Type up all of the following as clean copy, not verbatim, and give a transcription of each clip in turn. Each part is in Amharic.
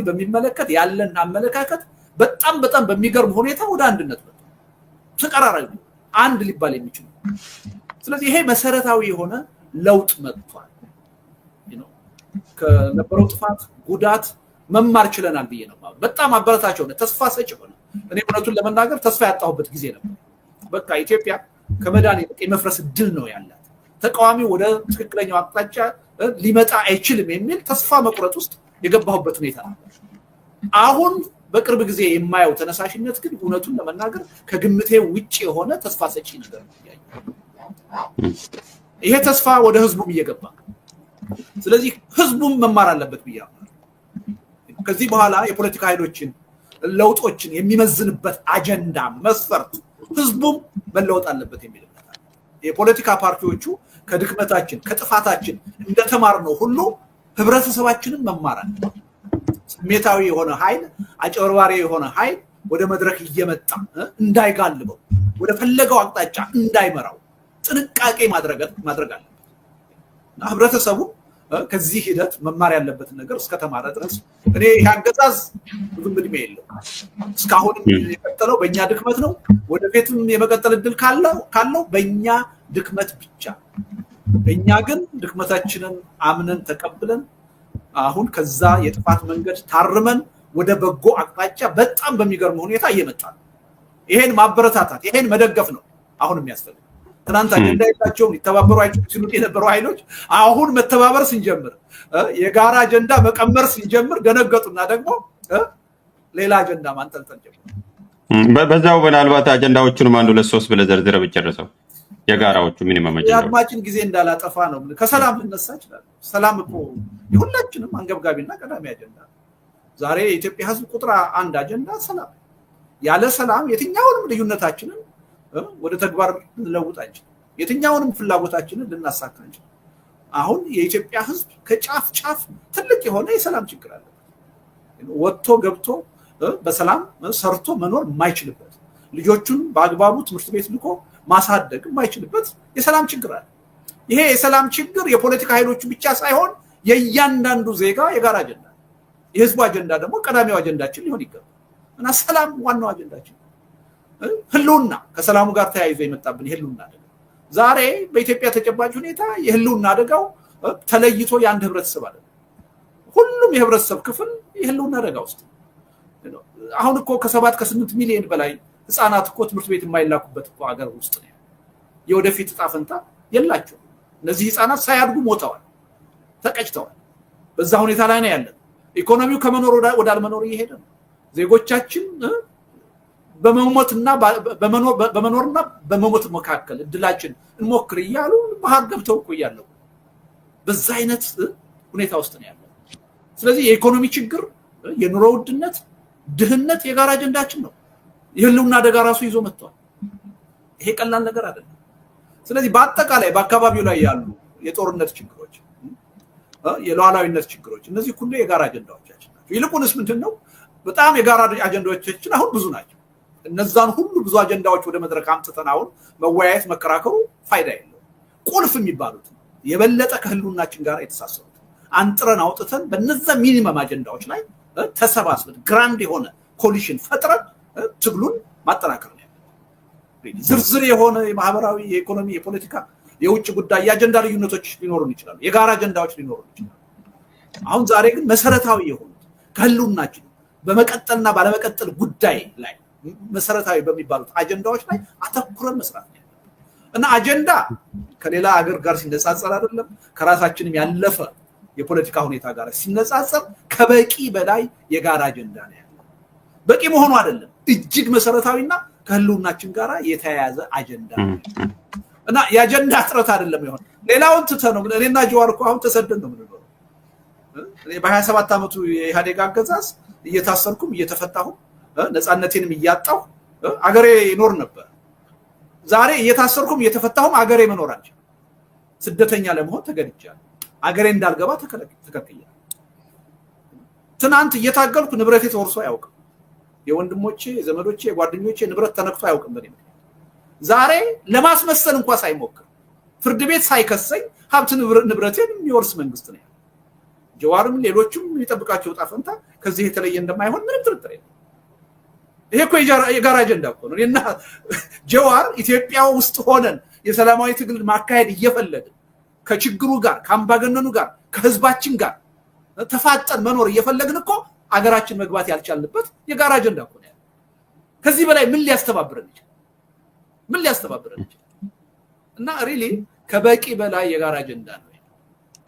በሚመለከት ያለን አመለካከት በጣም በሚገርም ሁኔታ ወደ አንድነት ነው ተቀራራቢ አንድ ሊባል የሚችል ስለዚህ ይሄ መሰረታዊ የሆነ ለውጥ መጥቷል ከነበረው ጥፋት ጉዳት መማር ችለናል ብዬ ነው በጣም አበረታቸው ነው ተስፋ ሰጭ ሆነ እኔ እውነቱን ለመናገር ተስፋ ያጣሁበት ጊዜ ነበር በቃ ኢትዮጵያ ከመዳን የመፍረስ ድል ነው ያላት ተቃዋሚ ወደ ትክክለኛው አቅጣጫ ሊመጣ አይችልም የሚል ተስፋ መቁረጥ ውስጥ የገባሁበት ሁኔታ ነበር አሁን በቅርብ ጊዜ የማየው ተነሳሽነት ግን እውነቱን ለመናገር ከግምቴ ውጪ የሆነ ተስፋ ሰጪ ነገር ነው ይሄ ተስፋ ወደ ህዝቡም እየገባ ስለዚህ ህዝቡም መማር አለበት ብያለሁ ከዚህ በኋላ የፖለቲካ ኃይሎችን ለውጦችን የሚመዝንበት አጀንዳ መስፈርት ህዝቡም መለወጥ አለበት የሚል የፖለቲካ ፓርቲዎቹ ከድክመታችን ከጥፋታችን እንደተማርነው ሁሉ ህብረተሰባችንን መማር አለበት ስሜታዊ የሆነ ኃይል አጨርባሪ የሆነ ኃይል ወደ መድረክ እየመጣ እንዳይጋልበው ወደ ፈለገው አቅጣጫ እንዳይመራው ጥንቃቄ ማድረግ አለበት ህብረተሰቡ ከዚህ ሂደት መማር ያለበት ነገር እስከተማረ ድረስ እኔ ያገዛዝ ብዙም እድሜ የለው እስካሁን የቀጠለው በእኛ ድክመት ነው ወደፊትም የመቀጠል እድል ካለው በእኛ ድክመት ብቻ እኛ ግን ድክመታችንን አምነን ተቀብለን አሁን ከዛ የጥፋት መንገድ ታርመን ወደ በጎ አቅጣጫ በጣም በሚገርም ሁኔታ እየመጣን ይሄን ማበረታታት ይሄን መደገፍ ነው አሁን የሚያስፈልገው ትናንት አጀንዳ የላቸው ይተባበሩ አይችሉ የነበሩ ኃይሎች አሁን መተባበር ሲጀምር የጋራ አጀንዳ መቀመር ሲጀምር ደነገጡና ደግሞ ሌላ አጀንዳ ማንጠልጠል ጀመሩ በዛው ምናልባት አጀንዳዎቹንም አንዱ ለሶስት ብለ ዘርዝረ ብጨርሰው የጋራዎቹ ሚኒመም አጀንዳ ያድማጭን ጊዜ እንዳላጠፋ ነው ከሰላም ልነሳ ይችላል ሰላም እኮ የሁላችንም አንገብጋቢና ቀዳሚ አጀንዳ ዛሬ የኢትዮጵያ ህዝብ ቁጥር አንድ አጀንዳ ሰላም ያለ ሰላም የትኛውንም ልዩነታችንን ወደ ተግባር ልንለውጥ አንችልም የትኛውንም ፍላጎታችንን ልናሳካ አንችልም አሁን የኢትዮጵያ ህዝብ ከጫፍ ጫፍ ትልቅ የሆነ የሰላም ችግር አለ ወጥቶ ገብቶ በሰላም ሰርቶ መኖር የማይችልበት ልጆቹን በአግባቡ ትምህርት ቤት ልኮ ማሳደግ የማይችልበት የሰላም ችግር አለ ይሄ የሰላም ችግር የፖለቲካ ኃይሎች ብቻ ሳይሆን የእያንዳንዱ ዜጋ የጋራ አጀንዳ የህዝቡ አጀንዳ ደግሞ ቀዳሚው አጀንዳችን ሊሆን ይገባል እና ሰላም ዋናው አጀንዳችን ህልውና ከሰላሙ ጋር ተያይዞ የመጣብን ህልውና አደጋ ዛሬ በኢትዮጵያ ተጨባጭ ሁኔታ የህልውና አደጋው ተለይቶ የአንድ ህብረተሰብ አይደለም ሁሉም የህብረተሰብ ክፍል የህልውና አደጋ ውስጥ አሁን እኮ ከ7 ከ8 ሚሊዮን በላይ ህፃናት እኮ ትምህርት ቤት የማይላኩበት እኮ ሀገር ውስጥ ነው የወደፊት ዕጣ ፈንታ የላቸው እነዚህ ህፃናት ሳያድጉ ሞተዋል ተቀጭተዋል በዛ ሁኔታ ላይ ነው ያለው ኢኮኖሚው ከመኖር ወደ አለመኖር እየሄደ ነው ዜጎቻችን በመሞትና በመሞት መካከል እድላችን እንሞክር ይያሉ ባህር ገብተው ቆያለው በዛ አይነት ሁኔታ ውስጥ ነው ያለው ስለዚህ የኢኮኖሚ ችግር የኑሮ ውድነት ድህነት የጋራ አጀንዳችን ነው የህልውና አደጋ ራሱ ይዞ መጥቷል ይሄ ቀላል ነገር አይደለም ስለዚህ በአጠቃላይ በአካባቢው ላይ ያሉ የጦርነት ችግሮች የሉዓላዊነት ችግሮች እነዚህ ሁሉ የጋራ አጀንዳዎቻችን ናቸው ይልቁንስ ምንድነው በጣም የጋራ አጀንዳዎቻችን አሁን ብዙ ናቸው እነዛን ሁሉ ብዙ አጀንዳዎች ወደ መድረክ አምጥተን አሁን መወያየት መከራከሩ ፋይዳ የለውም ቁልፍ የሚባሉት የበለጠ ከህልውናችን ጋር የተሳሰሩት አንጥረን አውጥተን በእነዛ ሚኒመም አጀንዳዎች ላይ ተሰባስበን ግራንድ የሆነ ኮሊሽን ፈጥረን ትግሉን ማጠናከር ነው ዝርዝር የሆነ የማህበራዊ የኢኮኖሚ የፖለቲካ የውጭ ጉዳይ የአጀንዳ ልዩነቶች ሊኖሩን ይችላሉ የጋራ አጀንዳዎች ሊኖሩን ይችላሉ አሁን ዛሬ ግን መሰረታዊ የሆኑት ከህልውናችን በመቀጠልና ባለመቀጠል ጉዳይ ላይ መሰረታዊ በሚባሉት አጀንዳዎች ላይ አተኩረን መስራት ነው እና አጀንዳ ከሌላ ሀገር ጋር ሲነጻጸር አይደለም ከራሳችንም ያለፈ የፖለቲካ ሁኔታ ጋር ሲነጻጸር ከበቂ በላይ የጋራ አጀንዳ ነው ያለው በቂ መሆኑ አይደለም እጅግ መሰረታዊና ከህልውናችን ጋር የተያያዘ አጀንዳ እና የአጀንዳ ጥረት አይደለም ይሆን ሌላውን ተተነው እኔና ጀዋር እኮ አሁን ተሰደን ነው የምንኖረው በ27 አመቱ የኢህአዴግ አገዛዝ እየታሰርኩም እየተፈታሁም ነፃነቴንም እያጣሁ አገሬ ይኖር ነበር ዛሬ እየታሰርኩም እየተፈታሁም አገሬ መኖር አልችልም ስደተኛ ለመሆን ተገድጃለሁ አገሬ እንዳልገባ ተከልክያለሁ ትናንት እየታገልኩ ንብረቴ ተወርሶ አያውቅም የወንድሞቼ የዘመዶቼ የጓደኞቼ ንብረት ተነክቶ አያውቅም በኔ ዛሬ ለማስመሰል እንኳን ሳይሞክር ፍርድ ቤት ሳይከሰኝ ሀብት ንብረቴን የሚወርስ መንግስት ነው ጀዋርም ሌሎችም የሚጠብቃቸው ጣፈንታ ከዚህ የተለየ እንደማይሆን ምንም ጥርጥር የለም። ይሄ እኮ የጋራ አጀንዳ እኮ ነው። እኔና ጀዋር ኢትዮጵያ ውስጥ ሆነን የሰላማዊ ትግል ማካሄድ እየፈለግን ከችግሩ ጋር ከአምባገነኑ ጋር ከህዝባችን ጋር ተፋጠን መኖር እየፈለግን እኮ አገራችን መግባት ያልቻልንበት የጋራ አጀንዳ እኮ ነው። ከዚህ በላይ ምን ሊያስተባብረን ይችላል? ምን ሊያስተባብረን ይችላል? እና ሪሊ ከበቂ በላይ የጋራ አጀንዳ ነው።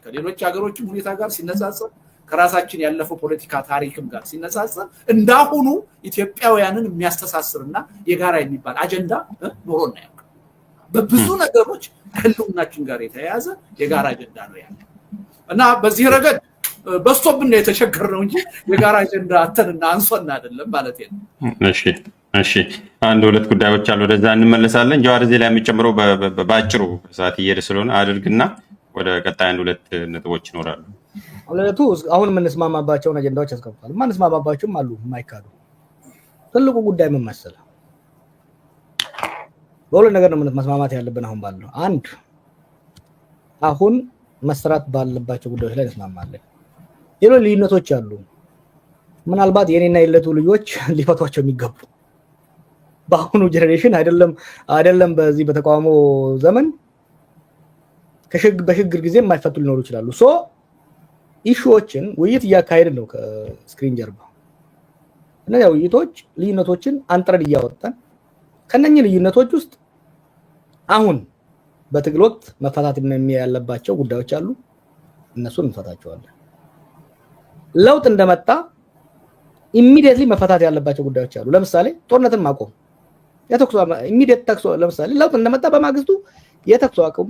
ከሌሎች ሀገሮችም ሁኔታ ጋር ሲነጻጸር ከራሳችን ያለፈው ፖለቲካ ታሪክም ጋር ሲነጻጸር እንዳሁኑ ኢትዮጵያውያንን የሚያስተሳስርና የጋራ የሚባል አጀንዳ ኖሮና ያውቅ በብዙ ነገሮች ከህልውናችን ጋር የተያያዘ የጋራ አጀንዳ ነው ያለው እና በዚህ ረገድ በስቶብን የተቸገርነው እንጂ የጋራ አጀንዳ አተንና አንሶና አይደለም ማለት ነው። እሺ አንድ ሁለት ጉዳዮች አሉ፣ ወደዛ እንመለሳለን። ጀዋር እዚህ ላይ የሚጨምረው በአጭሩ ሰዓት እየሄደ ስለሆነ አድርግና ወደ ቀጣይ አንድ ሁለት ነጥቦች ይኖራሉ። ሁለቱ አሁን የምንስማማባቸውን አጀንዳዎች ያስቀምጣል። ማንስማማባቸውም አሉ የማይካዱ። ትልቁ ጉዳይ ምን መሰለህ? በሁለት ነገር ነው መስማማት ያለብን አሁን ባለው። አንድ አሁን መስራት ባለባቸው ጉዳዮች ላይ እንስማማለን። ሌሎች ልዩነቶች አሉ። ምናልባት የኔና የለቱ ልጆች ሊፈቷቸው የሚገቡ በአሁኑ ጀነሬሽን አይደለም በዚህ በተቋሙ ዘመን በሽግግር ጊዜ የማይፈቱ ሊኖሩ ይችላሉ። ሶ ኢሹዎችን ውይይት እያካሄድን ነው ከስክሪን ጀርባ። እነዚያ ውይይቶች ልዩነቶችን አንጥረን እያወጣን ከነኚህ ልዩነቶች ውስጥ አሁን በትግል ወቅት መፈታት ያለባቸው ጉዳዮች አሉ፣ እነሱን እንፈታቸዋለን። ለውጥ እንደመጣ ኢሚዲየትሊ መፈታት ያለባቸው ጉዳዮች አሉ። ለምሳሌ ጦርነትን ማቆም፣ የተኩስ ኢሚዲየት ተኩስ። ለምሳሌ ለውጥ እንደመጣ በማግስቱ የተኩስ አቁም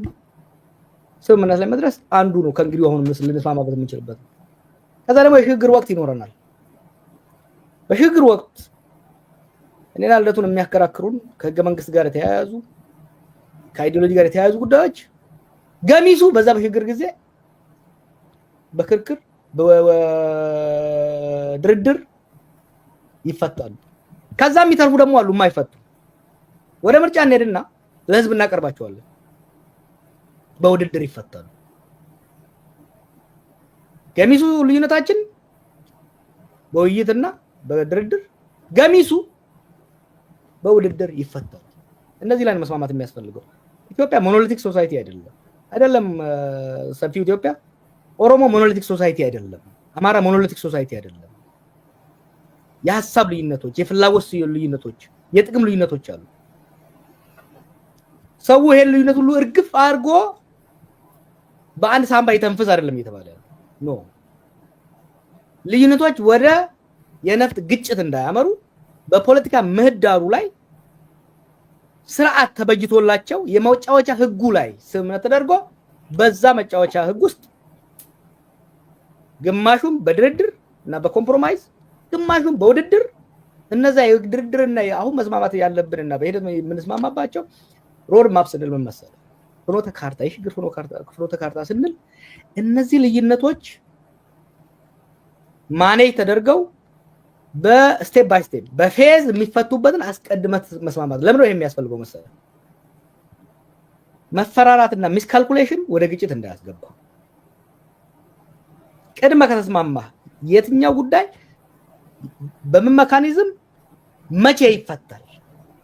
ስምምነት ላይ መድረስ አንዱ ነው። ከእንግዲህ አሁን ልንስማማበት የምንችልበት። ከዛ ደግሞ የሽግግር ወቅት ይኖረናል። በሽግግር ወቅት እኔና ልደቱን የሚያከራክሩን ከህገ መንግስት ጋር የተያያዙ ከአይዲዮሎጂ ጋር የተያያዙ ጉዳዮች ገሚሱ በዛ በሽግግር ጊዜ በክርክር በድርድር ይፈታሉ። ከዛ የሚተርፉ ደግሞ አሉ የማይፈቱ። ወደ ምርጫ እንሄድና ለህዝብ እናቀርባቸዋለን፣ በውድድር ይፈታሉ። ገሚሱ ልዩነታችን በውይይትና በድርድር፣ ገሚሱ በውድድር ይፈታሉ። እነዚህ ላይ መስማማት የሚያስፈልገው። ኢትዮጵያ ሞኖሊቲክ ሶሳይቲ አይደለም። ሰፊው ኢትዮጵያ ኦሮሞ ሞኖሊቲክ ሶሳይቲ አይደለም። አማራ ሞኖሊቲክ ሶሳይቲ አይደለም። የሀሳብ ልዩነቶች፣ የፍላጎት ልዩነቶች፣ የጥቅም ልዩነቶች አሉ። ሰው ይሄን ልዩነት ሁሉ እርግፍ አድርጎ በአንድ ሳምባ ይተንፍስ አይደለም እየተባለ ኖ። ልዩነቶች ወደ የነፍጥ ግጭት እንዳያመሩ በፖለቲካ ምህዳሩ ላይ ስርዓት ተበጅቶላቸው የመጫወቻ ህጉ ላይ ስምምነት ተደርጎ በዛ መጫወቻ ህግ ውስጥ ግማሹም በድርድር እና በኮምፕሮማይዝ ግማሹም በውድድር እነዛ የድርድርና አሁን መስማማት ያለብንና በሂደት የምንስማማባቸው ሮድ ማፕ ስንል ምን መሰለህ? ፍኖተ ካርታ፣ የሽግግር ፍኖተ ካርታ ስንል እነዚህ ልዩነቶች ማኔጅ ተደርገው በስቴፕ ባይ ስቴፕ በፌዝ የሚፈቱበትን አስቀድመት መስማማት። ለምን ነው የሚያስፈልገው መሰለህ? መፈራራትና ሚስካልኩሌሽን ወደ ግጭት እንዳያስገባ። ቅድመ ከተስማማ የትኛው ጉዳይ በምን መካኒዝም መቼ ይፈታል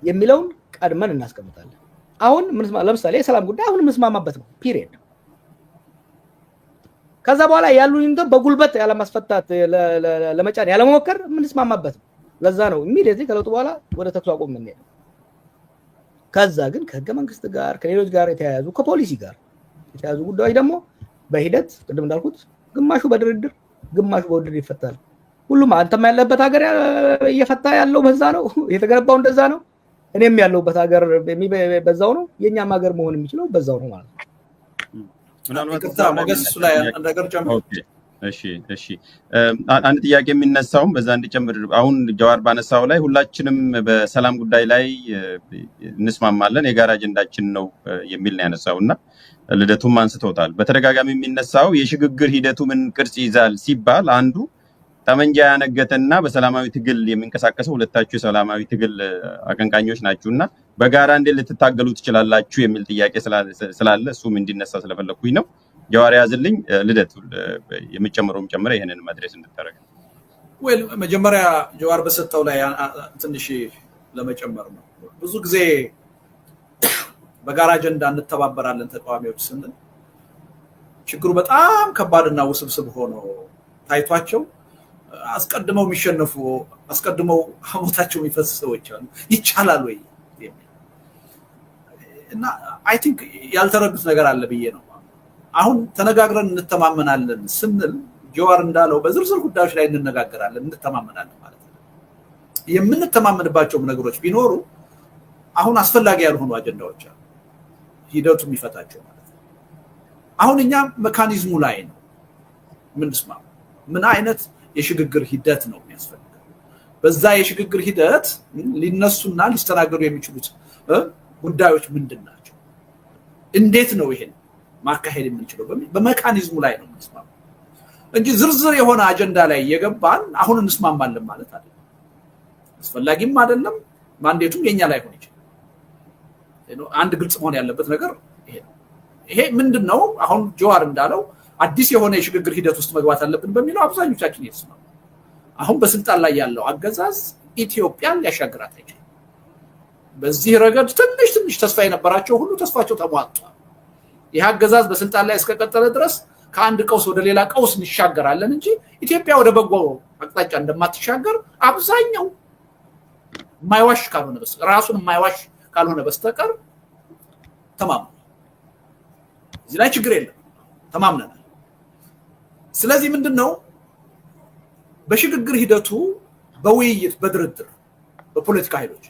የሚለውን ቀድመን እናስቀምጣለን። አሁን ለምሳሌ የሰላም ጉዳይ አሁን የምንስማማበት ነው ፒሪየድ። ከዛ በኋላ ያሉን በጉልበት ያለማስፈታት ለመጫን ያለመሞከር የምንስማማበት ነው። ለዛ ነው ኢሚዲየትሊ ከለውጡ በኋላ ወደ ተኩስ አቁም የምንሄደው። ከዛ ግን ከህገ መንግስት ጋር ከሌሎች ጋር የተያያዙ ከፖሊሲ ጋር የተያያዙ ጉዳዮች ደግሞ በሂደት ቅድም እንዳልኩት ግማሹ በድርድር ግማሹ በውድድር ይፈታል። ሁሉም አንተም ያለበት ሀገር እየፈታ ያለው በዛ ነው፣ የተገነባው እንደዛ ነው። እኔም ያለውበት ሀገር በዛው ነው። የኛም ሀገር መሆን የሚችለው በዛው ነው ማለት ነው። እሺ አንድ ጥያቄ የሚነሳውም በዛ እንዲጨምር አሁን ጀዋር ባነሳው ላይ ሁላችንም በሰላም ጉዳይ ላይ እንስማማለን፣ የጋራ አጀንዳችን ነው የሚል ነው ያነሳውና ልደቱም አንስቶታል። በተደጋጋሚ የሚነሳው የሽግግር ሂደቱ ምን ቅርጽ ይዛል ሲባል አንዱ ጠመንጃ ያነገተና በሰላማዊ ትግል የሚንቀሳቀሰው ሁለታችሁ የሰላማዊ ትግል አቀንቃኞች ናችሁና በጋራ እንዴት ልትታገሉ ትችላላችሁ የሚል ጥያቄ ስላለ እሱም እንዲነሳ ስለፈለኩኝ ነው። ጀዋር ያዝልኝ። ልደቱ የምጨምረውም ጨምረ ይሄንን መድረስ እንድታረግ። ወይ መጀመሪያ ጀዋር በሰጠው ላይ ትንሽ ለመጨመር ነው። ብዙ ጊዜ በጋራ አጀንዳ እንተባበራለን ተቃዋሚዎች ስንል ችግሩ በጣም ከባድና ውስብስብ ሆኖ ታይቷቸው አስቀድመው የሚሸነፉ አስቀድመው ሐሞታቸው የሚፈስ ሰዎች አሉ። ይቻላል ወይ እና አይ ቲንክ ያልተረዱት ነገር አለ ብዬ ነው። አሁን ተነጋግረን እንተማመናለን ስንል ጀዋር እንዳለው በዝርዝር ጉዳዮች ላይ እንነጋገራለን እንተማመናለን ማለት ነው። የምንተማመንባቸው ነገሮች ቢኖሩ አሁን አስፈላጊ ያልሆኑ አጀንዳዎች አሉ ሂደቱ የሚፈታቸው ማለት ነው። አሁን እኛ ሜካኒዝሙ ላይ ነው ምንስማው ምን አይነት የሽግግር ሂደት ነው የሚያስፈልገው? በዛ የሽግግር ሂደት ሊነሱና ሊስተናገዱ የሚችሉት ጉዳዮች ምንድን ናቸው? እንዴት ነው ይሄን ማካሄድ የምንችለው? በሜካኒዝሙ ላይ ነው የምንስማማው እንጂ ዝርዝር የሆነ አጀንዳ ላይ የገባን አሁን እንስማማለን ማለት አይደለም። አስፈላጊም አይደለም። ማንዴቱም የኛ ላይ ሆነ ይችላል። አንድ ግልጽ መሆን ያለበት ነገር ይሄ ነው። ይሄ ምንድነው? አሁን ጀዋር እንዳለው አዲስ የሆነ የሽግግር ሂደት ውስጥ መግባት አለብን በሚለው አብዛኞቻችን እየተስማሙ አሁን በስልጣን ላይ ያለው አገዛዝ ኢትዮጵያን ሊያሻግራት አይችልም። በዚህ ረገድ ትንሽ ተስፋ የነበራቸው ሁሉ ተስፋቸው ተሟጧል። ይህ አገዛዝ በስልጣን ላይ እስከቀጠለ ድረስ ከአንድ ቀውስ ወደ ሌላ ቀውስ እንሻገራለን እንጂ ኢትዮጵያ ወደ በጎ አቅጣጫ እንደማትሻገር አብዛኛው የማይዋሽ ካልሆነ በስተቀር ራሱን የማይዋሽ ካልሆነ በስተቀር ተማምኗል። እዚህ ላይ ችግር የለም፣ ተማምነናል። ስለዚህ ምንድነው በሽግግር ሂደቱ በውይይት በድርድር በፖለቲካ ኃይሎች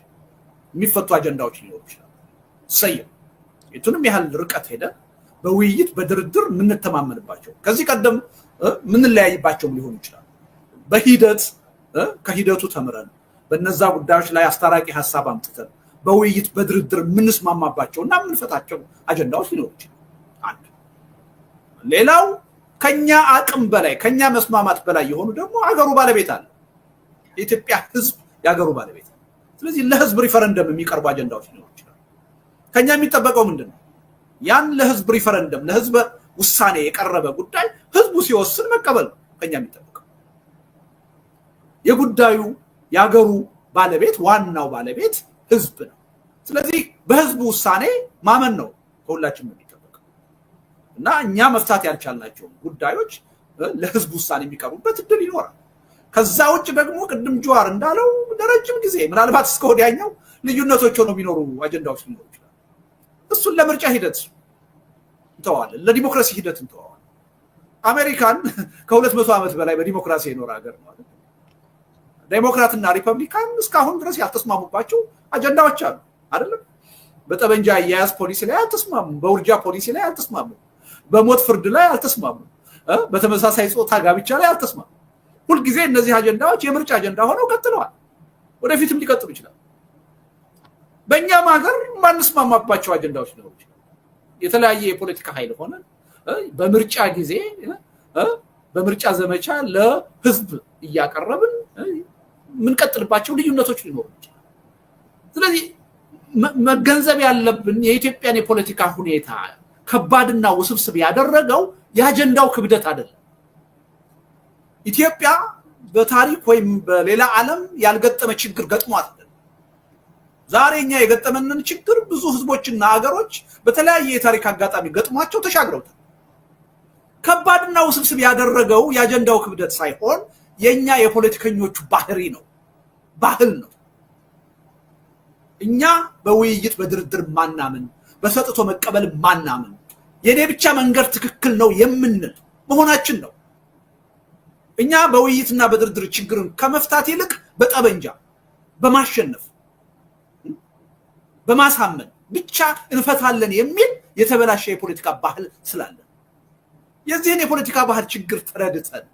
የሚፈቱ አጀንዳዎች ሊኖሩ ይችላል። ሰየው የቱንም ያህል ርቀት ሄደ በውይይት በድርድር የምንተማመንባቸው ከዚህ ቀደም ምንለያይባቸው ሊሆኑ ይችላል። በሂደት ከሂደቱ ተምረን በነዛ ጉዳዮች ላይ አስታራቂ ሐሳብ አምጥተን በውይይት በድርድር የምንስማማባቸውና የምንፈታቸው አጀንዳዎች ሊኖሩ ይችላል። አንድ ሌላው ከኛ አቅም በላይ ከኛ መስማማት በላይ የሆኑ ደግሞ አገሩ ባለቤት አለ። የኢትዮጵያ ሕዝብ ያገሩ ባለቤት። ስለዚህ ለሕዝብ ሪፈረንደም የሚቀርቡ አጀንዳዎች ሊኖሩ ይችላል። ከኛ የሚጠበቀው ምንድነው? ያን ለሕዝብ ሪፈረንደም ለሕዝብ ውሳኔ የቀረበ ጉዳይ ሕዝቡ ሲወስን መቀበል ነው ከኛ የሚጠበቀው። የጉዳዩ ያገሩ ባለቤት ዋናው ባለቤት ሕዝብ ነው። ስለዚህ በሕዝቡ ውሳኔ ማመን ነው ከሁላችንም የሚጠበቀው እና እኛ መፍታት ያልቻልናቸው ጉዳዮች ለሕዝብ ውሳኔ የሚቀርቡበት እድል ይኖራል። ከዛ ውጭ ደግሞ ቅድም ጀዋር እንዳለው ለረጅም ጊዜ ምናልባት እስከ ወዲያኛው ልዩነቶች ሆነው የሚኖሩ አጀንዳዎች ሊኖሩ ይችላል። እሱን ለምርጫ ሂደት እንተዋለን፣ ለዲሞክራሲ ሂደት እንተዋለን። አሜሪካን ከ200 ዓመት በላይ በዲሞክራሲ የኖረ ሀገር ነው። ዴሞክራትና ሪፐብሊካን እስካሁን ድረስ ያልተስማሙባቸው አጀንዳዎች አሉ አይደለም? በጠበንጃ አያያዝ ፖሊሲ ላይ አልተስማሙም፣ በውርጃ ፖሊሲ ላይ አልተስማሙም፣ በሞት ፍርድ ላይ አልተስማሙም፣ በተመሳሳይ ጾታ ጋብቻ ላይ አልተስማሙም። ሁልጊዜ እነዚህ አጀንዳዎች የምርጫ አጀንዳ ሆነው ቀጥለዋል፣ ወደፊትም ሊቀጥሉ ይችላል። በእኛም ሀገር ማንስማማባቸው አጀንዳዎች ሊኖሩ ይችላል። የተለያየ የፖለቲካ ኃይል ሆነ በምርጫ ጊዜ በምርጫ ዘመቻ ለህዝብ እያቀረብን ምንቀጥልባቸው ልዩነቶች ሊኖሩ ይችላል። ስለዚህ መገንዘብ ያለብን የኢትዮጵያን የፖለቲካ ሁኔታ ከባድና ውስብስብ ያደረገው የአጀንዳው ክብደት አይደለም። ኢትዮጵያ በታሪክ ወይም በሌላ ዓለም ያልገጠመ ችግር ገጥሟት አይደለም። ዛሬ እኛ የገጠመንን ችግር ብዙ ህዝቦችና ሀገሮች በተለያየ የታሪክ አጋጣሚ ገጥሟቸው ተሻግረውታል። ከባድና ውስብስብ ያደረገው የአጀንዳው ክብደት ሳይሆን የኛ የፖለቲከኞቹ ባህሪ ነው፣ ባህል ነው። እኛ በውይይት በድርድር ማናምን፣ በሰጥቶ መቀበል ማናምን፣ የኔ ብቻ መንገድ ትክክል ነው የምንል መሆናችን ነው። እኛ በውይይትና በድርድር ችግርን ከመፍታት ይልቅ በጠበንጃ በማሸነፍ በማሳመን ብቻ እንፈታለን የሚል የተበላሸ የፖለቲካ ባህል ስላለ የዚህን የፖለቲካ ባህል ችግር ተረድተን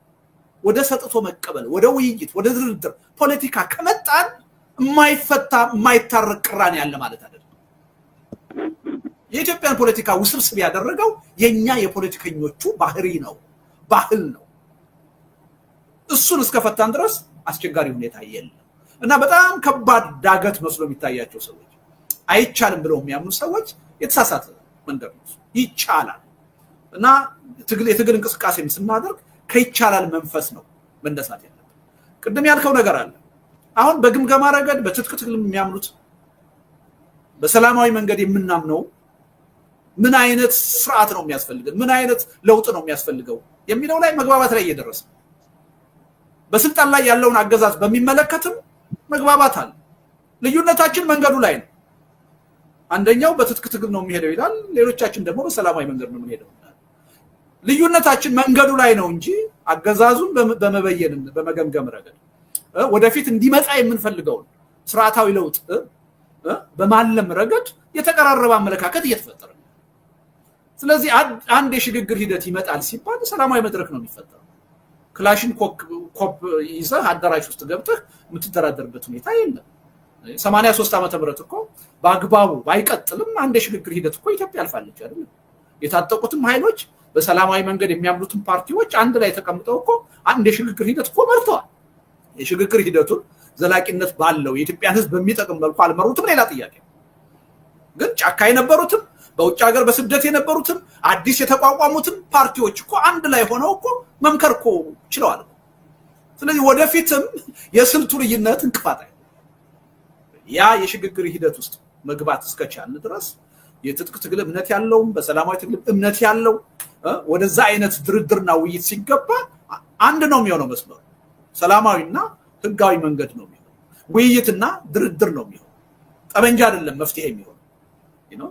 ወደ ሰጥቶ መቀበል፣ ወደ ውይይት፣ ወደ ድርድር ፖለቲካ ከመጣን የማይፈታ የማይታረቅ ቅራኔ ያለ ማለት አይደለም። የኢትዮጵያን ፖለቲካ ውስብስብ ያደረገው የኛ የፖለቲከኞቹ ባህሪ ነው፣ ባህል ነው። እሱን እስከፈታን ድረስ አስቸጋሪ ሁኔታ የለም እና በጣም ከባድ ዳገት መስሎ የሚታያቸው ሰዎች፣ አይቻልም ብለው የሚያምኑ ሰዎች የተሳሳተ መንገድ ነው። ይቻላል እና የትግል እንቅስቃሴም ስናደርግ ከይቻላል መንፈስ ነው መነሳት ያለብን። ቅድም ያልከው ነገር አለ። አሁን በግምገማ ረገድ በትጥቅ ትግል የሚያምኑት በሰላማዊ መንገድ የምናምነው ምን አይነት ስርዓት ነው የሚያስፈልገው፣ ምን አይነት ለውጥ ነው የሚያስፈልገው የሚለው ላይ መግባባት ላይ እየደረሰ በስልጣን ላይ ያለውን አገዛዝ በሚመለከትም መግባባት አለ። ልዩነታችን መንገዱ ላይ ነው። አንደኛው በትጥቅ ትግል ነው የሚሄደው ይላል፣ ሌሎቻችን ደግሞ በሰላማዊ መንገድ ነው የሚሄደው። ልዩነታችን መንገዱ ላይ ነው እንጂ አገዛዙን በመበየን በመገምገም ረገድ ወደፊት እንዲመጣ የምንፈልገውን ስርዓታዊ ለውጥ በማለም ረገድ የተቀራረበ አመለካከት እየተፈጠረ ነው። ስለዚህ አንድ የሽግግር ሂደት ይመጣል ሲባል ሰላማዊ መድረክ ነው የሚፈጠረው። ክላሽን ኮፕ ይዘህ አዳራሽ ውስጥ ገብተህ የምትደራደርበት ሁኔታ የለም። 83 ዓመተ ምህረት እኮ በአግባቡ ባይቀጥልም አንድ የሽግግር ሂደት እኮ ኢትዮጵያ አልፋለች አይደል? የታጠቁትም ኃይሎች በሰላማዊ መንገድ የሚያምኑትም ፓርቲዎች አንድ ላይ ተቀምጠው እኮ አንድ የሽግግር ሂደት እኮ መርተዋል። የሽግግር ሂደቱን ዘላቂነት ባለው የኢትዮጵያን ሕዝብ በሚጠቅም መልኩ አልመሩትም፣ ሌላ ጥያቄ። ግን ጫካ የነበሩትም በውጭ ሀገር በስደት የነበሩትም አዲስ የተቋቋሙትም ፓርቲዎች እኮ አንድ ላይ ሆነው እኮ መምከር እኮ ችለዋል። ስለዚህ ወደፊትም የስልቱ ልዩነት እንቅፋት አይደለም። ያ የሽግግር ሂደት ውስጥ መግባት እስከቻልን ድረስ የትጥቅ ትግል እምነት ያለው በሰላማዊ ትግል እምነት ያለው ወደዛ አይነት ድርድርና ውይይት ሲገባ አንድ ነው የሚሆነው መስመሩ። ሰላማዊና ህጋዊ መንገድ ነው የሚሆነው። ውይይትና ድርድር ነው የሚሆነው። ጠበንጃ አይደለም መፍትሄ የሚሆነው።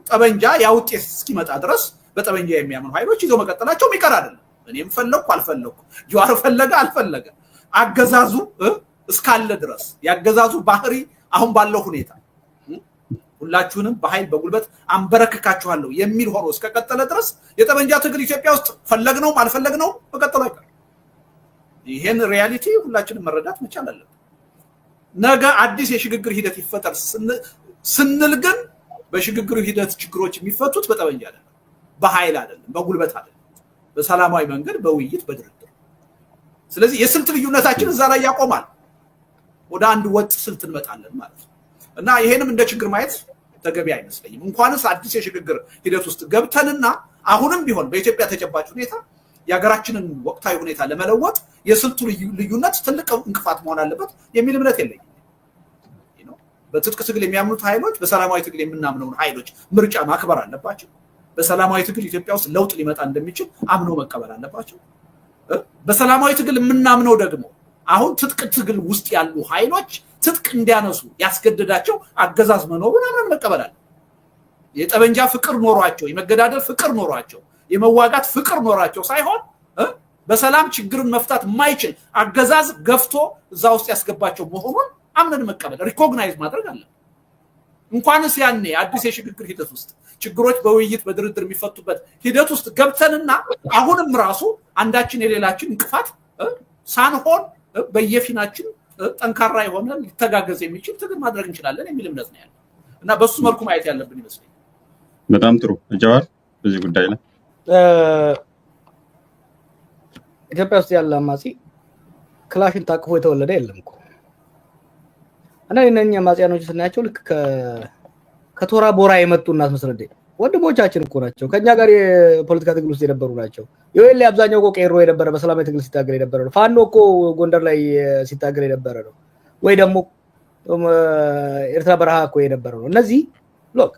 ጠበንጃ ያ ውጤት እስኪመጣ ድረስ በጠበንጃ የሚያምኑ ኃይሎች ይዘው መቀጠላቸው የሚቀር አይደለም። እኔም ፈለኩ አልፈለኩ፣ ጀዋር ፈለገ አልፈለገ፣ አገዛዙ እስካለ ድረስ ያገዛዙ ባህሪ አሁን ባለው ሁኔታ ሁላችሁንም በኃይል በጉልበት አንበረክካችኋለሁ የሚል ሆኖ እስከቀጠለ ድረስ የጠበንጃ ትግል ኢትዮጵያ ውስጥ ፈለግነውም አልፈለግነውም መቀጠሉ አይቀርም። ይሄን ሪያሊቲ ሁላችንም መረዳት መቻል አለብን። ነገ አዲስ የሽግግር ሂደት ይፈጠር ስንል ግን በሽግግር ሂደት ችግሮች የሚፈቱት በጠበንጃ አይደለም፣ በኃይል አይደለም፣ በጉልበት አይደለም፣ በሰላማዊ መንገድ በውይይት በድርድር። ስለዚህ የስልት ልዩነታችን እዛ ላይ ያቆማል። ወደ አንድ ወጥ ስልት እንመጣለን ማለት ነው እና ይሄንም እንደ ችግር ማየት ተገቢ አይመስለኝም። እንኳንስ አዲስ የሽግግር ሂደት ውስጥ ገብተንና አሁንም ቢሆን በኢትዮጵያ ተጨባጭ ሁኔታ የሀገራችንን ወቅታዊ ሁኔታ ለመለወጥ የስልቱ ልዩነት ትልቅ እንቅፋት መሆን አለበት የሚል እምነት የለኝም። በትጥቅ ትግል የሚያምኑት ኃይሎች በሰላማዊ ትግል የምናምነውን ኃይሎች ምርጫ ማክበር አለባቸው። በሰላማዊ ትግል ኢትዮጵያ ውስጥ ለውጥ ሊመጣ እንደሚችል አምኖ መቀበል አለባቸው። በሰላማዊ ትግል የምናምነው ደግሞ አሁን ትጥቅ ትግል ውስጥ ያሉ ኃይሎች ትጥቅ እንዲያነሱ ያስገደዳቸው አገዛዝ መኖሩን አምነን መቀበል አለ። የጠበንጃ ፍቅር ኖሯቸው፣ የመገዳደል ፍቅር ኖሯቸው፣ የመዋጋት ፍቅር ኖሯቸው ሳይሆን በሰላም ችግርን መፍታት የማይችል አገዛዝ ገፍቶ እዛ ውስጥ ያስገባቸው መሆኑን አምነን መቀበል ሪኮግናይዝ ማድረግ አለ። እንኳንስ ያኔ አዲስ የሽግግር ሂደት ውስጥ ችግሮች በውይይት በድርድር የሚፈቱበት ሂደት ውስጥ ገብተንና አሁንም ራሱ አንዳችን የሌላችን እንቅፋት ሳንሆን በየፊናችን ጠንካራ የሆነ ሊተጋገዝ የሚችል ትግል ማድረግ እንችላለን የሚል እምነት ነው ያለው እና በሱ መልኩ ማየት ያለብን ይመስለኛል። በጣም ጥሩ ጀዋር፣ በዚህ ጉዳይ ላይ ኢትዮጵያ ውስጥ ያለ አማጺ ክላሽን ታቅፎ የተወለደ የለም እኮ እና እነኛ አማጺያኖች ስናያቸው ልክ ከቶራ ቦራ የመጡ እናት መስረዴ ወንድሞቻችን እኮ ናቸው። ከኛ ጋር የፖለቲካ ትግል ውስጥ የነበሩ ናቸው። የወሌ አብዛኛው እኮ ቄሮ የነበረ በሰላማዊ ትግል ሲታገል የነበረ ነው። ፋኖ እኮ ጎንደር ላይ ሲታገል የነበረ ነው። ወይ ደግሞ ኤርትራ በረሃ እኮ የነበረ ነው። እነዚህ ሎክ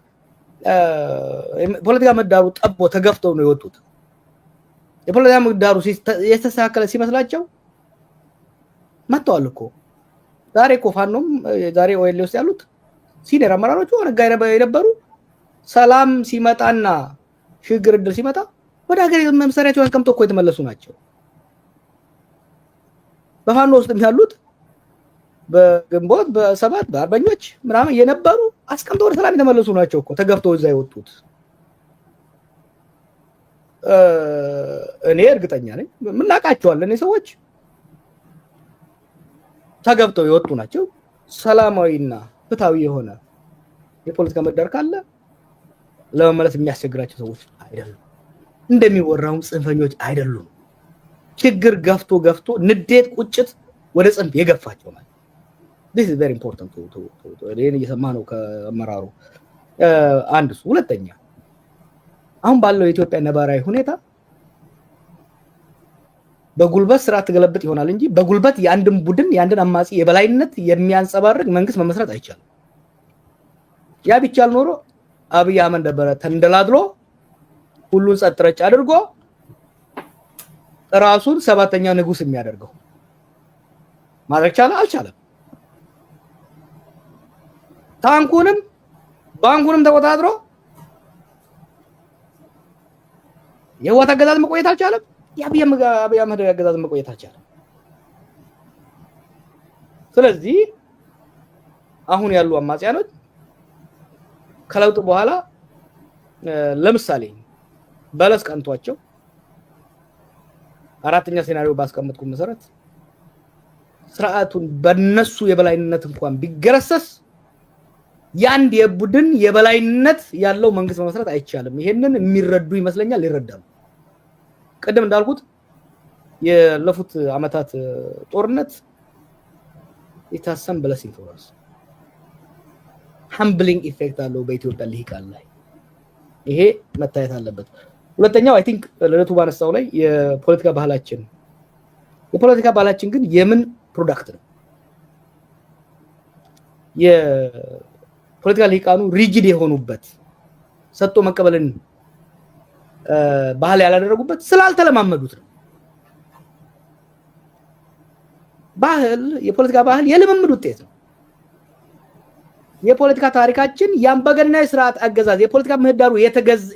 ፖለቲካ ምህዳሩ ጠቦ ተገፍተው ነው የወጡት። የፖለቲካ ምህዳሩ የተስተካከለ ሲመስላቸው መጥተዋል እኮ። ዛሬ እኮ ፋኖም ዛሬ ወሌ ውስጥ ያሉት ሲኒየር አመራሮቹ ወረጋ የነበሩ ሰላም ሲመጣና ሽግግር እድል ሲመጣ ወደ ሀገር መምሰሪያቸውን አስቀምጠው እኮ የተመለሱ ናቸው። በፋኖ ውስጥም ያሉት በግንቦት በሰባት በአርበኞች ምናምን የነበሩ አስቀምጠው ወደ ሰላም የተመለሱ ናቸው እኮ ተገፍተው እዛ የወጡት። እኔ እርግጠኛ ነኝ ምናቃቸዋለን ሰዎች ተገብተው የወጡ ናቸው። ሰላማዊና ፍትሃዊ የሆነ የፖለቲካ ምህዳር ካለ ለመመለስ የሚያስቸግራቸው ሰዎች አይደሉም። እንደሚወራው ጽንፈኞች አይደሉም። ችግር ገፍቶ ንዴት፣ ቁጭት ወደ ጽንፍ የገፋቸው ማለት this is very important ይሄን እየሰማ ነው ከአመራሩ። አንድ እሱ። ሁለተኛ አሁን ባለው የኢትዮጵያ ነባራዊ ሁኔታ በጉልበት ስርዓት ተገለብጥ ይሆናል እንጂ በጉልበት የአንድን ቡድን የአንድን አማጺ የበላይነት የሚያንጸባርቅ መንግስት መመስረት አይቻልም። ያ ቢቻል ኖሮ አብይ አህመድ ነበረ ተንደላድሎ ሁሉን ጸጥ ረጭ አድርጎ ራሱን ሰባተኛ ንጉስ የሚያደርገው ማድረግ ቻለ? አልቻለም። ታንኩንም ባንኩንም ተቆጣጥሮ የህወሓት አገዛዝ መቆየት አልቻለም። የአብይ አህመድ አገዛዝ መቆየት አልቻለም። ስለዚህ አሁን ያሉ አማጺያኖች ከለውጥ በኋላ ለምሳሌ በለስ ቀንቷቸው አራተኛ ሴናሪዮ ባስቀመጥኩ መሰረት ስርዓቱን በነሱ የበላይነት እንኳን ቢገረሰስ ያንድ የቡድን የበላይነት ያለው መንግስት መመስረት አይቻልም። ይሄንን የሚረዱ ይመስለኛል፣ ይረዳሉ። ቀደም እንዳልኩት የለፉት አመታት ጦርነት የታሰም ብለሲንግ ፎር አስ ሃምብሊንግ ኢፌክት አለው በኢትዮጵያ ልሂቃን ላይ። ይሄ መታየት አለበት። ሁለተኛው አይ ቲንክ ለለቱ ባነሳው ላይ የፖለቲካ ባህላችን ግን የምን ፕሮዳክት ነው? የፖለቲካ ልሂቃኑ ሪጂድ የሆኑበት ሰጥቶ መቀበልን ባህል ያላደረጉበት ስላልተለማመዱት ነው። የፖለቲካ ባህል የልምምድ ውጤት ነው። የፖለቲካ ታሪካችን የአምባገነናዊ ስርዓት አገዛዝ የፖለቲካ ምህዳሩ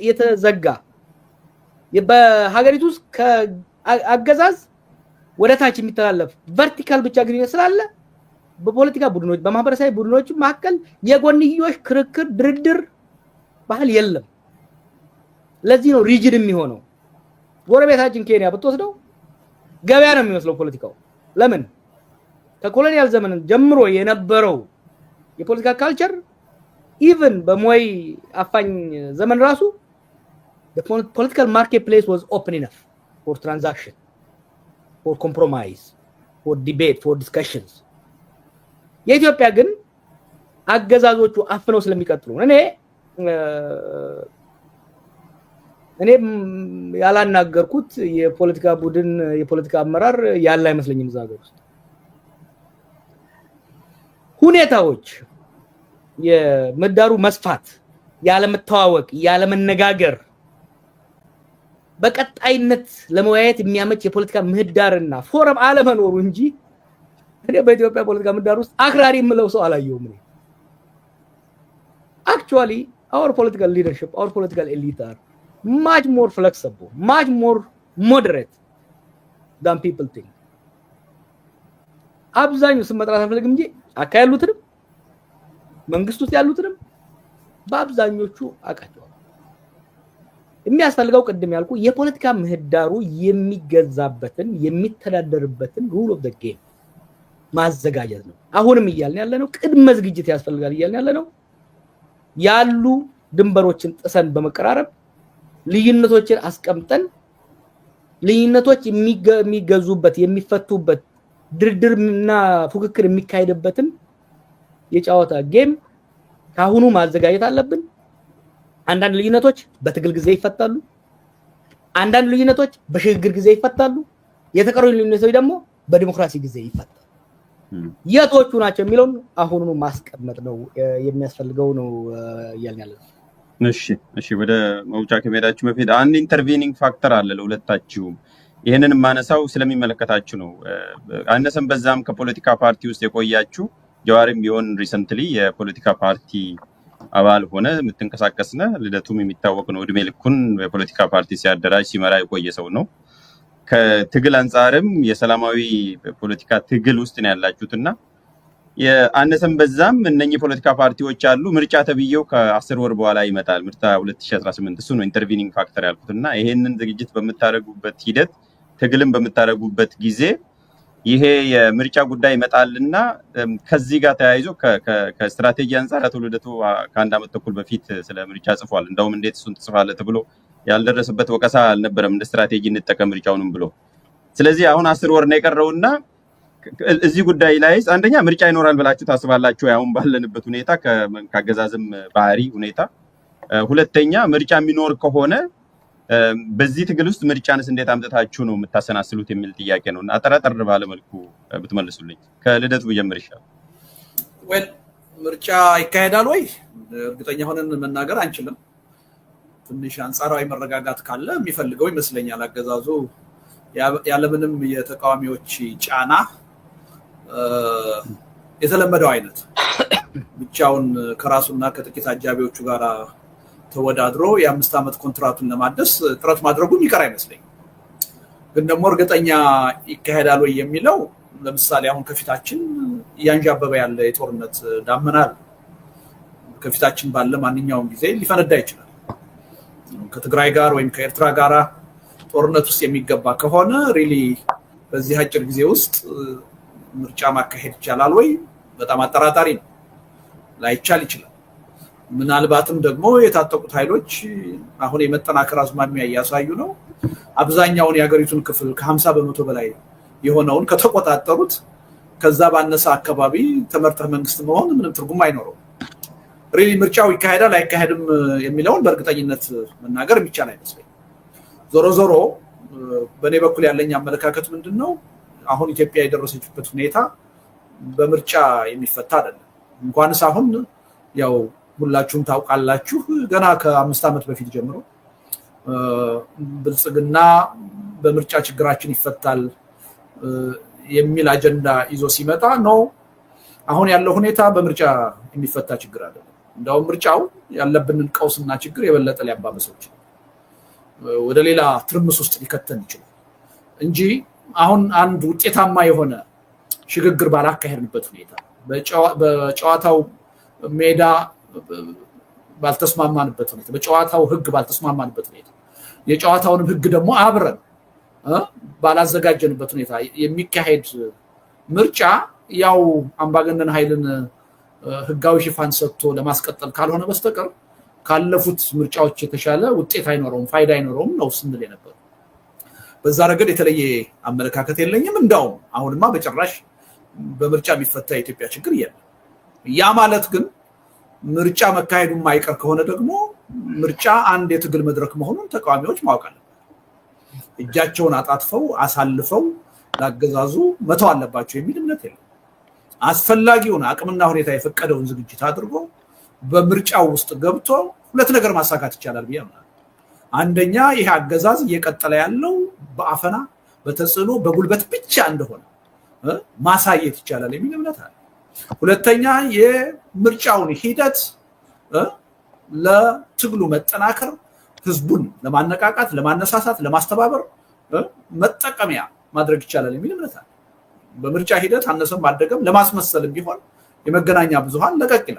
የተዘጋ በሀገሪቱ ውስጥ ከአገዛዝ ወደ ታች የሚተላለፍ ቨርቲካል ብቻ ግንኙነት ስላለ በፖለቲካ ቡድኖች በማህበረሰብ ቡድኖች መካከል የጎንዮሽ ክርክር ድርድር ባህል የለም። ለዚህ ነው ሪጂድ የሚሆነው። ጎረቤታችን ኬንያ ብትወስደው ገበያ ነው የሚመስለው ፖለቲካው። ለምን? ከኮሎኒያል ዘመን ጀምሮ የነበረው የፖለቲካ ካልቸር ኢቭን በሞይ አፋኝ ዘመን ራሱ the political marketplace was open enough for transaction, for compromise, for debate, for discussions. የኢትዮጵያ ግን አገዛዞቹ አፍነው ስለሚቀጥሉ እኔ ያላናገርኩት የፖለቲካ ቡድን የፖለቲካ አመራር ያለ አይመስለኝም። ዛገር ውስጥ ሁኔታዎች የመዳሩ መስፋት ያለ መተዋወቅ ያለ መነጋገር በቀጣይነት ለመወያየት የሚያመች የፖለቲካ ምህዳርና ፎረም አለመኖሩ እንጂ እኔ በኢትዮጵያ ፖለቲካ ምህዳር ውስጥ አክራሪ የምለው ሰው አላየሁም። actually our political leadership, our political elite are much more flexible, much more moderate than people think. አብዛኛው ስመጥራት አልፈልግም እንጂ አካያሉትንም መንግስት ውስጥ ያሉትንም በአብዛኞቹ አቃቸው። የሚያስፈልገው ቅድም ያልኩ የፖለቲካ ምህዳሩ የሚገዛበትን የሚተዳደርበትን ሩል ኦፍ ዘ ጌም ማዘጋጀት ነው። አሁንም እያልን ያለነው ቅድመ ዝግጅት ያስፈልጋል እያልን ያለነው ያሉ ድንበሮችን ጥሰን በመቀራረብ ልዩነቶችን አስቀምጠን ልዩነቶች የሚገዙበት የሚፈቱበት ድርድርና ፉክክር የሚካሄድበትን የጫወታ ጌም ካሁኑ ማዘጋጀት አለብን። አንዳንድ ልዩነቶች በትግል ጊዜ ይፈታሉ፣ አንዳንድ ልዩነቶች በሽግግር ጊዜ ይፈታሉ፣ የተቀሩ ልዩነቶች ደግሞ በዲሞክራሲ ጊዜ ይፈታሉ። የቶቹ ናቸው የሚለውን አሁኑኑ ማስቀመጥ ነው የሚያስፈልገው ነው ያልኛለሁ። እሺ ወደ መውጫ ከመሄዳችሁ በፊት አንድ ኢንተርቬኒንግ ፋክተር አለ ለሁለታችሁም። ይሄንን ማነሳው ስለሚመለከታችሁ ነው። አነሰም በዛም ከፖለቲካ ፓርቲ ውስጥ የቆያችሁ ጀዋርም ቢሆን ሪሰንትሊ የፖለቲካ ፓርቲ አባል ሆነ የምትንቀሳቀስነ ልደቱም የሚታወቅ ነው። እድሜ ልኩን የፖለቲካ ፓርቲ ሲያደራጅ ሲመራ የቆየ ሰው ነው። ከትግል አንፃርም የሰላማዊ ፖለቲካ ትግል ውስጥ ነው ያላችሁትና የአነሰም በዛም እነኚህ ፖለቲካ ፓርቲዎች አሉ። ምርጫ ተብየው ከ10 ወር በኋላ ይመጣል ምርጫ 2018። እሱ ነው ኢንተርቪኒንግ ፋክተር ያልኩትና ይሄንን ዝግጅት በመታረጉበት ሂደት ትግልን በመታረጉበት ጊዜ ይሄ የምርጫ ጉዳይ ይመጣልና ከዚህ ጋር ተያይዞ ከስትራቴጂ አንፃር አቶ ልደቱ ከአንድ አመት ተኩል በፊት ስለ ምርጫ ጽፏል። እንደውም እንዴት እሱን ትጽፋለህ ተብሎ ያልደረሰበት ወቀሳ አልነበረም፣ እንደ ስትራቴጂ እንጠቀም ምርጫውንም ብሎ። ስለዚህ አሁን 10 ወር ነው የቀረውና እዚህ ጉዳይ ላይ አንደኛ ምርጫ ይኖራል ብላችሁ ታስባላችሁ? አሁን ባለንበት ሁኔታ ከአገዛዝም ባህሪ ሁኔታ፣ ሁለተኛ ምርጫ የሚኖር ከሆነ በዚህ ትግል ውስጥ ምርጫንስ እንዴት አምጥታችሁ ነው የምታሰናስሉት የሚል ጥያቄ ነው እና አጠራጠር ባለ መልኩ ብትመልሱልኝ። ከልደቱ ብጀምር ይሻላል። ወይ ምርጫ ይካሄዳል ወይ እርግጠኛ ሆነን መናገር አንችልም። ትንሽ አንጻራዊ መረጋጋት ካለ የሚፈልገው ይመስለኛል አገዛዙ ያለምንም የተቃዋሚዎች ጫና የተለመደው አይነት ብቻውን ከራሱና ከጥቂት አጃቢዎቹ ጋር ተወዳድሮ የ5 ዓመት ኮንትራቱን ለማደስ ጥረት ማድረጉ የሚቀር አይመስለኝም። ግን ደግሞ እርግጠኛ ይካሄዳል ወይ የሚለው ለምሳሌ አሁን ከፊታችን እያንዣበበ ያለ የጦርነት ዳመና ከፊታችን ባለ ማንኛውም ጊዜ ሊፈነዳ ይችላል። ከትግራይ ጋር ወይም ከኤርትራ ጋር ጦርነት ውስጥ የሚገባ ከሆነ ሪሊ በዚህ አጭር ጊዜ ውስጥ ምርጫ ማካሄድ ይቻላል ወይ? በጣም አጠራጣሪ ነው። ላይቻል ይችላል። ምናልባትም ደግሞ የታጠቁት ኃይሎች አሁን የመጠናከር አዝማሚያ እያሳዩ ነው። አብዛኛውን የሀገሪቱን ክፍል ከ50% በላይ የሆነውን ከተቆጣጠሩት ከዛ ባነሰ አካባቢ ተመርጠህ መንግስት መሆን ምንም ትርጉም አይኖረው። ሪሊ ምርጫው ይካሄዳል አይካሄድም የሚለውን በእርግጠኝነት መናገር የሚቻል አይመስለኝም። ዞሮ ዞሮ በእኔ በኩል ያለኝ አመለካከት ምንድነው? አሁን ኢትዮጵያ የደረሰችበት ሁኔታ በምርጫ የሚፈታ አይደለም። እንኳንስ አሁን ያው ሁላችሁም ታውቃላችሁ ገና ከ5 ዓመት በፊት ጀምሮ ብልጽግና በምርጫ ችግራችን ይፈታል የሚል አጀንዳ ይዞ ሲመጣ ነው አሁን ያለው ሁኔታ በምርጫ የሚፈታ ችግር አይደለም። እንደውም ምርጫው ያለብንን ቀውስና ችግር የበለጠ ሊያባብሰው ይችላል፣ ወደ ሌላ ትርምስ ውስጥ ሊከተን ይችላል እንጂ አሁን አንድ ውጤታማ የሆነ ሽግግር ባላካሄድንበት ሁኔታ በጨዋታው ሜዳ ባልተስማማንበት ሁኔታ በጨዋታው ህግ ባልተስማማንበት ሁኔታ የጨዋታውን ህግ ደግሞ አብረን ባላዘጋጀንበት ሁኔታ የሚካሄድ ምርጫ ያው አምባገነን ኃይልን ህጋዊ ሽፋን ሰጥቶ ለማስቀጠል ካልሆነ በስተቀር ካለፉት ምርጫዎች የተሻለ ውጤት አይኖረውም፣ ፋይዳ አይኖረውም ነው ስንል የነበረው። በዛ ረገድ የተለየ አመለካከት የለኝም። እንዳውም አሁንማ በጭራሽ በምርጫ የሚፈታ የኢትዮጵያ ችግር የለም። ያ ማለት ግን ምርጫ መካሄዱ የማይቀር ከሆነ ደግሞ ምርጫ አንድ የትግል መድረክ መሆኑን ተቃዋሚዎች ማወቅ አለባቸው። እጃቸውን አጣጥፈው አሳልፈው ላገዛዙ መተው አለባቸው የሚል እምነት የለም። አስፈላጊውን አቅምና ሁኔታ የፈቀደውን ዝግጅት አድርጎ በምርጫው ውስጥ ገብቶ ሁለት ነገር ማሳካት ይቻላል ብዬ አምናለሁ። አንደኛ ይሄ አገዛዝ እየቀጠለ ያለው በአፈና በተጽዕኖ በጉልበት ብቻ እንደሆነ ማሳየት ይቻላል የሚል እምነት አለ። ሁለተኛ የምርጫውን ሂደት ለትግሉ መጠናከር ህዝቡን ለማነቃቃት፣ ለማነሳሳት፣ ለማስተባበር መጠቀሚያ ማድረግ ይቻላል የሚል እምነት አለ። በምርጫ ሂደት አነሰም አደገም ለማስመሰልም ቢሆን የመገናኛ ብዙሃን ለቀቅ ይላል።